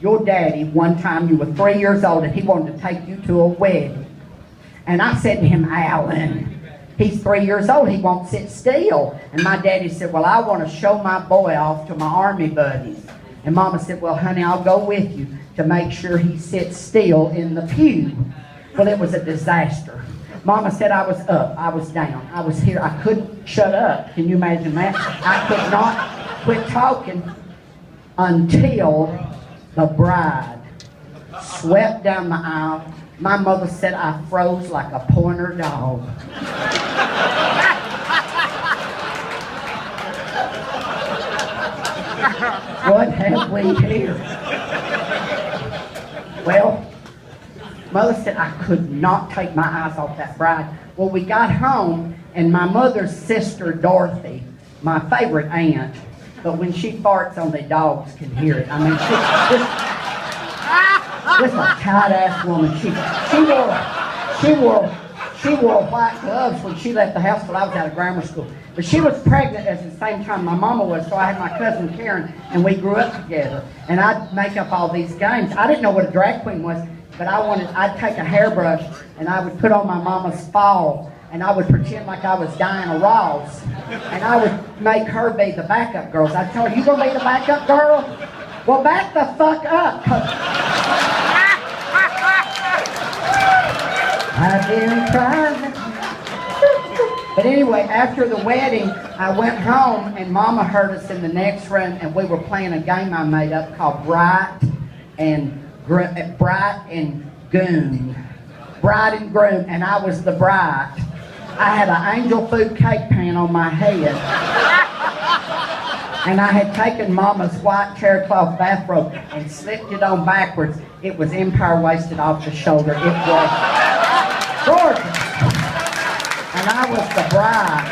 your daddy, one time you were 3 years old and he wanted to take you to a wedding. And I said to him, Alan, he's 3 years old, he won't sit still. And my daddy said, well, I want to show my boy off to my army buddies. And Mama said, well, honey, I'll go with you to make sure he sits still in the pew. Well, it was a disaster. Mama said I was up, I was down, I was here. I couldn't shut up. Can you imagine that? I could not quit talking until the bride swept down the aisle. My mother said I froze like a pointer dog. What have we here? Well, Mother said I could not take my eyes off that bride. Well, we got home, and my mother's sister, Dorothy, my favorite aunt, but when she farts on the dogs can hear it. I mean, she's a tight-ass woman. She wore white gloves when she left the house when I was out of grammar school. But she was pregnant at the same time my mama was, so I had my cousin Karen, and we grew up together. And I'd make up all these games. I didn't know what a drag queen was, but I'd take a hairbrush, and I would put on my mama's fall, and I would pretend like I was Diana Ross, and I would make her be the backup girls. I'd tell her, you gonna be the backup girl? Well, back the fuck up. I've been crying. But anyway, after the wedding, I went home, and Mama heard us in the next room, and we were playing a game I made up called Bright and Goon. Bride and Groom, and I was the bride. I had an angel food cake pan on my head. And I had taken Mama's white terry cloth bathrobe and slipped it on backwards. It was empire waisted off the shoulder. It was gorgeous. And I was the bride.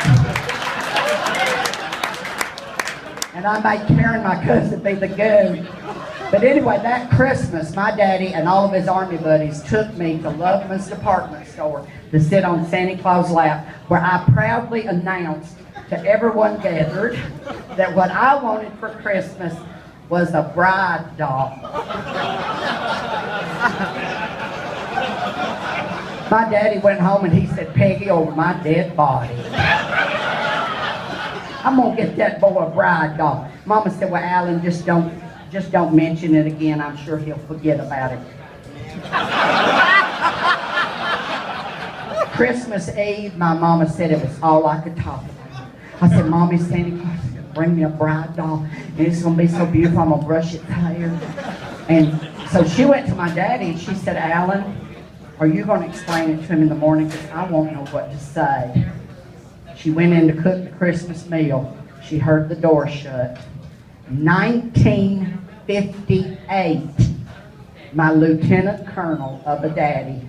And I made Karen, my cousin, be the goon. But anyway, that Christmas, my daddy and all of his army buddies took me to Loveman's department store to sit on Santa Claus' lap, where I proudly announced to everyone gathered that what I wanted for Christmas was a bride doll. My daddy went home and he said, Peggy, over my dead body, I'm gonna get that boy a bride doll. Mama said, well, Alan, just don't mention it again. I'm sure he'll forget about it. Christmas Eve, my mama said it was all I could talk about. I said, Mommy, Santa Claus is gonna bring me a bride doll, and it's gonna be so beautiful, I'm gonna brush its hair. And so she went to my daddy and she said, Alan, are you gonna explain it to him in the morning? Because I won't know what to say. She went in to cook the Christmas meal. She heard the door shut. 1958, my lieutenant colonel of a daddy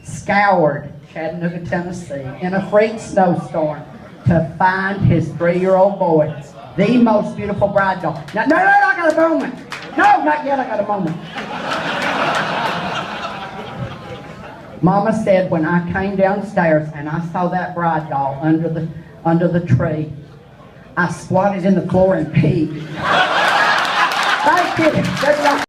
scoured Chattanooga, Tennessee in a freak snowstorm to find his 3-year-old boy the most beautiful bride doll. Now, no, I got a moment. No, not yet, I got a moment. Mama said when I came downstairs and I saw that bride doll under the tree, I squatted in the floor and peed. Thank you.